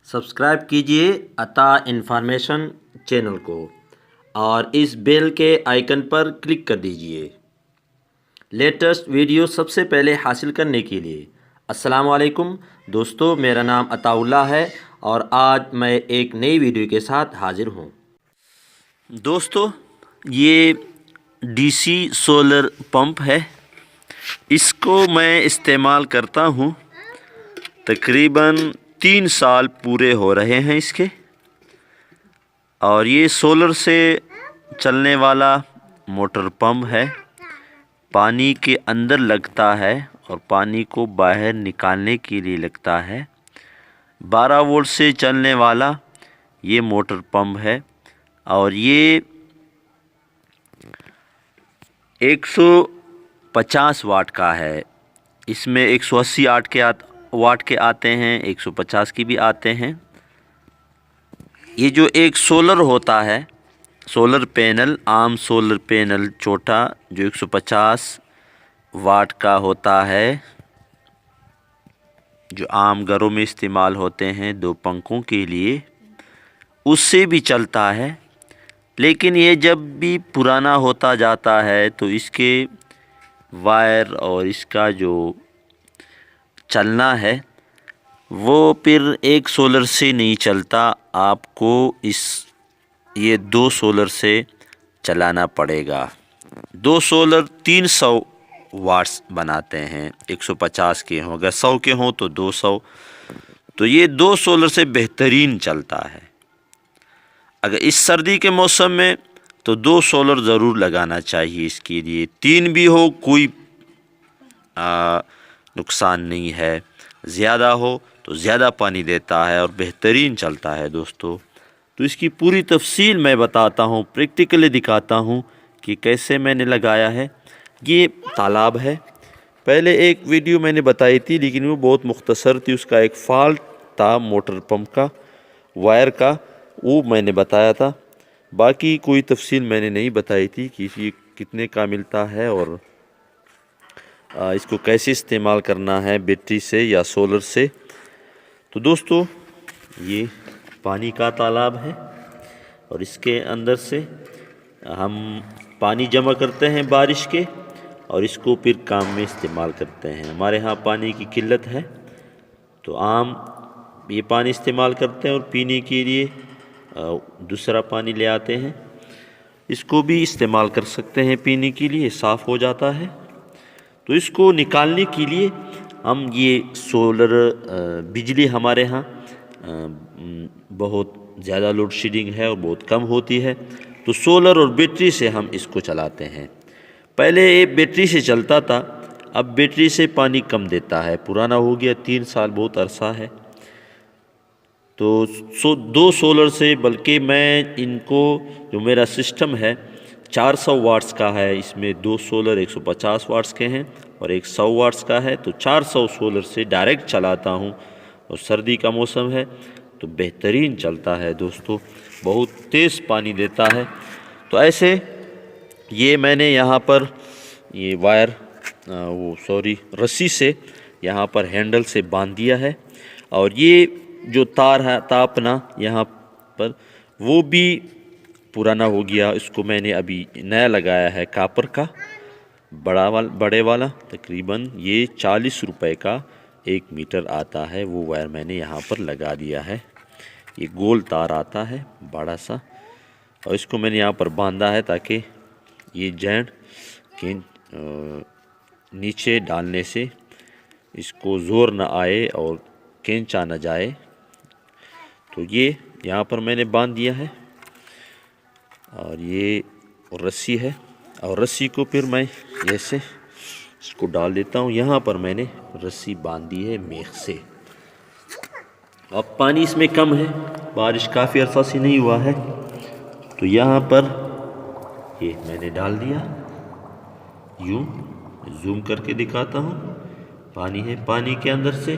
Subscribe कीजिए अता information channel को और इस बेल के आइकन पर क्लिक कर दीजिए लेटेस्ट वीडियो सबसे पहले हासिल करने के लिए। अस्सलाम वालेकुम दोस्तों, मेरा नाम अताउल्लाह है और आज मैं एक नई वीडियो के साथ हाजिर हूँ। दोस्तों, ये डीसी सोलर पंप है। इसको मैं इस्तेमाल करता हूँ, तकरीबन 3 साल पूरे हो रहे हैं इसके। और ये सोलर से चलने वाला मोटर पंप है। पानी के अंदर लगता है और पानी को बाहर निकालने के लिए लगता है। 12 वोल्ट से चलने वाला ये मोटर पंप है और ये 150 वाट का है। इसमें 180 वाट के आते हैं, 150 की भी आते हैं। ये जो एक सोलर होता है, सोलर पैनल, आम सोलर पैनल छोटा जो 150 वाट का होता है, जो आम घरों में इस्तेमाल होते हैं 2 पंखों के लिए, उससे भी चलता है। लेकिन ये जब भी पुराना होता जाता है तो इसके वायर और इसका जो चलना है वो फिर एक सोलर से नहीं चलता। आपको ये 2 सोलर से चलाना पड़ेगा। 2 सोलर 300 वाट्स बनाते हैं। 150 के हों, अगर 100 के हों तो 200। तो ये 2 सोलर से बेहतरीन चलता है। अगर इस सर्दी के मौसम में तो 2 सोलर ज़रूर लगाना चाहिए इसके लिए। 3 भी हो कोई नुकसान नहीं है। ज़्यादा हो तो ज़्यादा पानी देता है और बेहतरीन चलता है दोस्तों। तो इसकी पूरी तफसील मैं बताता हूँ, प्रैक्टिकली दिखाता हूँ कि कैसे मैंने लगाया है। ये तालाब है। पहले एक वीडियो मैंने बताई थी लेकिन वो बहुत मुख्तसर थी। उसका एक फ़ाल्ट था मोटर पंप का, वायर का, वो मैंने बताया था। बाकी कोई तफसील मैंने नहीं बताई थी कि ये कितने का मिलता है और इसको कैसे इस्तेमाल करना है, बैटरी से या सोलर से। तो दोस्तों, ये पानी का तालाब है और इसके अंदर से हम पानी जमा करते हैं बारिश के और इसको फिर काम में इस्तेमाल करते हैं। हमारे यहाँ पानी की किल्लत है तो आम ये पानी इस्तेमाल करते हैं और पीने के लिए दूसरा पानी ले आते हैं। इसको भी इस्तेमाल कर सकते हैं पीने के लिए, साफ़ हो जाता है। तो इसको निकालने के लिए हम ये सोलर बिजली हमारे यहाँ बहुत ज़्यादा लोड शेडिंग है और बहुत कम होती है, तो सोलर और बैटरी से हम इसको चलाते हैं। पहले ये बैटरी से चलता था, अब बैटरी से पानी कम देता है, पुराना हो गया, 3 साल बहुत अरसा है। तो 2 सोलर से, बल्कि मैं इनको, जो मेरा सिस्टम है 400 वाट्स का है, इसमें 2 सोलर 150 वाट्स के हैं और एक 100 वाट्स का है। तो 400 सोलर से डायरेक्ट चलाता हूँ और सर्दी का मौसम है तो बेहतरीन चलता है दोस्तों, बहुत तेज़ पानी देता है। तो ऐसे ये मैंने यहाँ पर ये वायर रस्सी से यहाँ पर हैंडल से बांध दिया है और ये जो तार है तापना यहाँ पर वो भी पुराना हो गया। इसको मैंने अभी नया लगाया है, कापर का बड़े वाला। तकरीबन ये 40 रुपए का 1 मीटर आता है। वो वायर मैंने यहाँ पर लगा दिया है। ये गोल तार आता है बड़ा सा और इसको मैंने यहाँ पर बांधा है ताकि ये जॉइंट के नीचे डालने से इसको ज़ोर न आए और खींचा न जाए। तो ये यहाँ पर मैंने बांध दिया है और ये रस्सी है और रस्सी को फिर मैं ऐसे इसको डाल देता हूँ। यहाँ पर मैंने रस्सी बांध दी है मेख से। अब पानी इसमें कम है, बारिश काफ़ी अरसा से नहीं हुआ है, तो यहाँ पर ये मैंने डाल दिया। यूँ जूम करके दिखाता हूँ, पानी है, पानी के अंदर से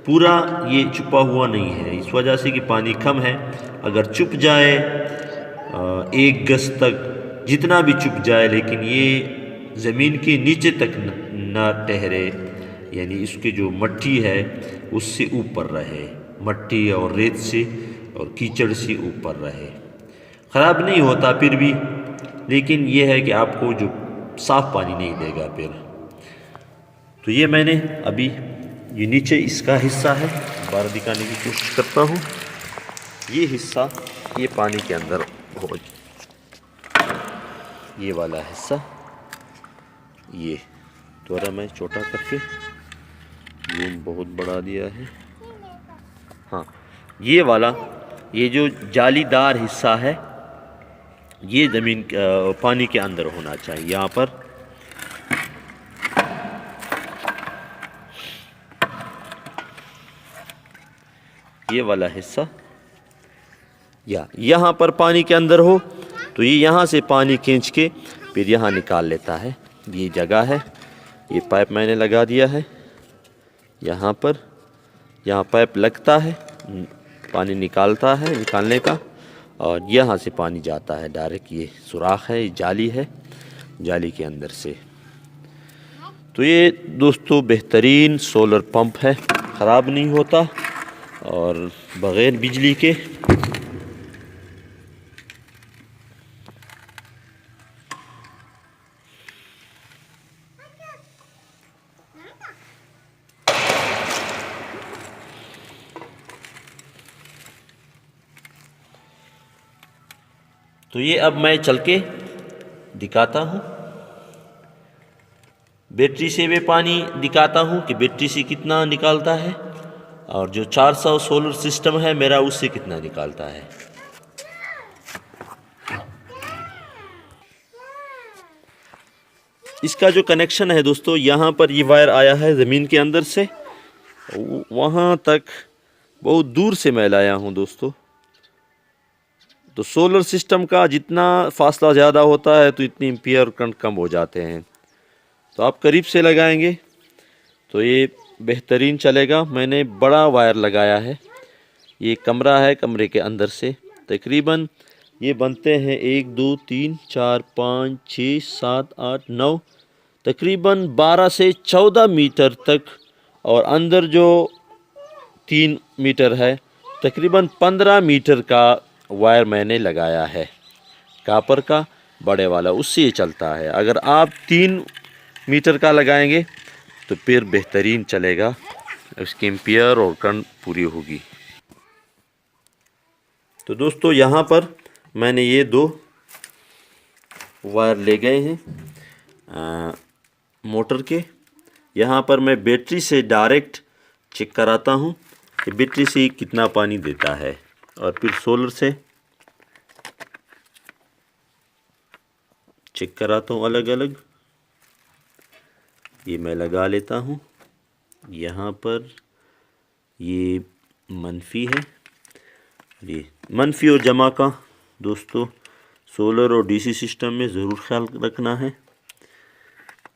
पूरा ये छुपा हुआ नहीं है, इस वजह से कि पानी कम है। अगर छुप जाए 1 गज तक, जितना भी छुप जाए, लेकिन ये ज़मीन के नीचे तक ना ठहरे, यानी इसकी जो मट्टी है उससे ऊपर रहे, मट्टी और रेत से और कीचड़ से ऊपर रहे। ख़राब नहीं होता फिर भी, लेकिन ये है कि आपको जो साफ़ पानी नहीं देगा फिर। तो ये मैंने अभी ये नीचे इसका हिस्सा है, बाहर दिखाने की कोशिश करता हूँ। ये हिस्सा ये पानी के अंदर हो, ये वाला हिस्सा, ये थोड़ा मैं छोटा करके जूम बहुत बढ़ा दिया है। हाँ, ये वाला ये जो जालीदार हिस्सा है ये ज़मीन पानी के अंदर होना चाहिए। यहाँ पर ये वाला हिस्सा या यहाँ पर पानी के अंदर हो तो ये यहाँ से पानी खींच के फिर यहाँ निकाल लेता है। ये जगह है, ये पाइप मैंने लगा दिया है यहाँ पर, यहाँ पाइप लगता है, पानी निकालता है निकालने का, और यहाँ से पानी जाता है डायरेक्ट। ये सुराख है, ये जाली है, जाली के अंदर से। तो ये दोस्तों बेहतरीन सोलर पंप है, ख़राब नहीं होता और बग़ैर बिजली के। तो ये अब मैं चल के दिखाता हूँ, बैटरी से भी पानी दिखाता हूँ कि बैटरी से कितना निकालता है, और जो 400 सोलर सिस्टम है मेरा उससे कितना निकालता है। इसका जो कनेक्शन है दोस्तों, यहाँ पर ये वायर आया है ज़मीन के अंदर से, वहाँ तक बहुत दूर से मैं लाया हूँ दोस्तों। तो सोलर सिस्टम का जितना फासला ज़्यादा होता है तो इतनी एम्पियर करंट कम हो जाते हैं। तो आप करीब से लगाएंगे तो ये बेहतरीन चलेगा। मैंने बड़ा वायर लगाया है, ये कमरा है, कमरे के अंदर से तकरीबन ये बनते हैं 1 2 3 4 5 6 7 8 9 तकरीबन 12 से 14 मीटर तक, और अंदर जो 3 मीटर है तकरीबन 15 मीटर का वायर मैंने लगाया है, कापर का बड़े वाला, उससे ये चलता है। अगर आप 3 मीटर का लगाएंगे तो फिर बेहतरीन चलेगा, उसकी एम्पियर और करंट पूरी होगी। तो दोस्तों यहाँ पर मैंने ये 2 वायर ले गए हैं मोटर के। यहाँ पर मैं बैटरी से डायरेक्ट चेक कराता हूँ कि बैटरी से कितना पानी देता है, और फिर सोलर से चेक कराता हूँ अलग अलग। ये मैं लगा लेता हूँ यहाँ पर, ये मनफी है, ये मनफी और जमा का दोस्तों सोलर और डीसी सिस्टम में ज़रूर ख्याल रखना है।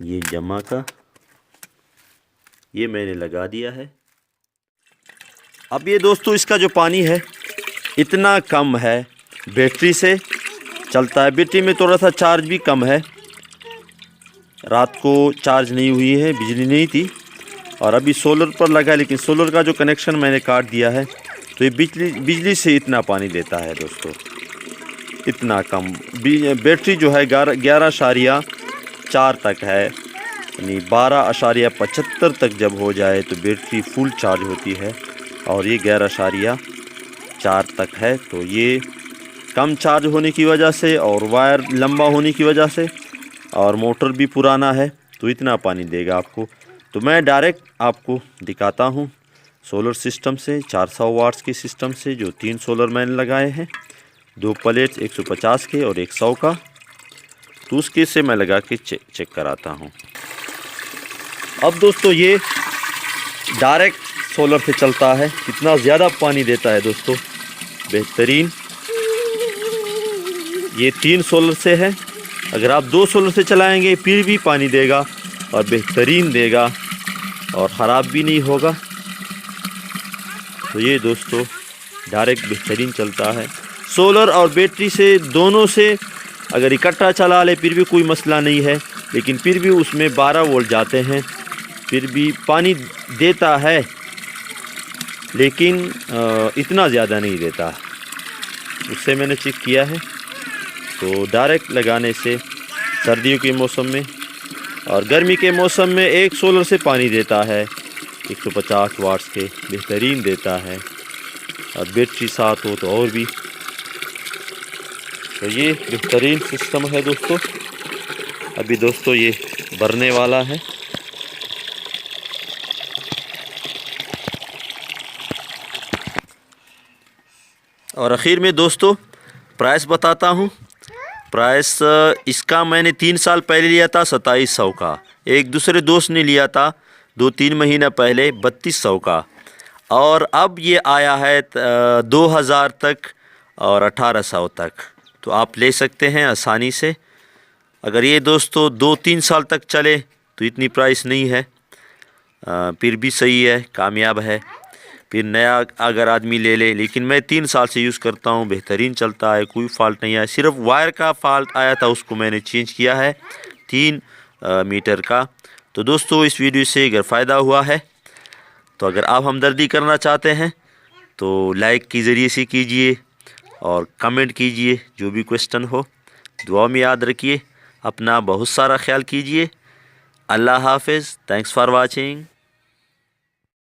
ये जमा का ये मैंने लगा दिया है। अब ये दोस्तों इसका जो पानी है इतना कम है, बैटरी से चलता है। बैटरी में थोड़ा सा चार्ज भी कम है, रात को चार्ज नहीं हुई है, बिजली नहीं थी, और अभी सोलर पर लगा, लेकिन सोलर का जो कनेक्शन मैंने काट दिया है तो ये बिजली से इतना पानी देता है दोस्तों, इतना कम। बैटरी जो है 11.4 तक है, यानी 12.75 तक जब हो जाए तो बैटरी फुल चार्ज होती है, और ये 11.4 तक है। तो ये कम चार्ज होने की वजह से और वायर लंबा होने की वजह से और मोटर भी पुराना है तो इतना पानी देगा आपको। तो मैं डायरेक्ट आपको दिखाता हूँ सोलर सिस्टम से, 400 वाट्स के सिस्टम से, जो 3 सोलर मैंने लगाए हैं, 2 प्लेट 150 के और 100 का। तो उसके से मैं लगा के चेक कराता हूँ। अब दोस्तों ये डायरेक्ट सोलर से चलता है, कितना ज़्यादा पानी देता है दोस्तों, बेहतरीन। ये 3 सोलर से है, अगर आप 2 सोलर से चलाएंगे फिर भी पानी देगा और बेहतरीन देगा और ख़राब भी नहीं होगा। तो ये दोस्तों डायरेक्ट बेहतरीन चलता है। सोलर और बैटरी से दोनों से अगर इकट्ठा चला ले फिर भी कोई मसला नहीं है, लेकिन फिर भी उसमें 12 वोल्ट जाते हैं, फिर भी पानी देता है लेकिन इतना ज़्यादा नहीं देता। उससे मैंने चेक किया है। तो डायरेक्ट लगाने से सर्दियों के मौसम में और गर्मी के मौसम में एक सोलर से पानी देता है 150 वाट्स के, बेहतरीन देता है। और बैटरी साथ हो तो और भी। तो ये बेहतरीन सिस्टम है दोस्तों। अभी दोस्तों ये भरने वाला है। और आखिर में दोस्तों प्राइस बताता हूँ। प्राइस इसका मैंने 3 साल पहले लिया था 2700 का। एक दूसरे दोस्त ने लिया था 2-3 महीना पहले 3200 का। और अब ये आया है 2000 तक और 1800 तक। तो आप ले सकते हैं आसानी से। अगर ये दोस्तों 2-3 साल तक चले तो इतनी प्राइस नहीं है, फिर भी सही है, कामयाब है। फिर नया अगर आदमी ले ले, लेकिन मैं 3 साल से यूज़ करता हूँ, बेहतरीन चलता है, कोई फॉल्ट नहीं आया। सिर्फ वायर का फॉल्ट आया था, उसको मैंने चेंज किया है 3 मीटर का। तो दोस्तों इस वीडियो से अगर फ़ायदा हुआ है तो अगर आप हमदर्दी करना चाहते हैं तो लाइक के ज़रिए से कीजिए और कमेंट कीजिए, जो भी क्वेश्चन हो। दुआ में याद रखिए, अपना बहुत सारा ख्याल कीजिए। अल्लाह हाफ़िज़। Thanks for watching.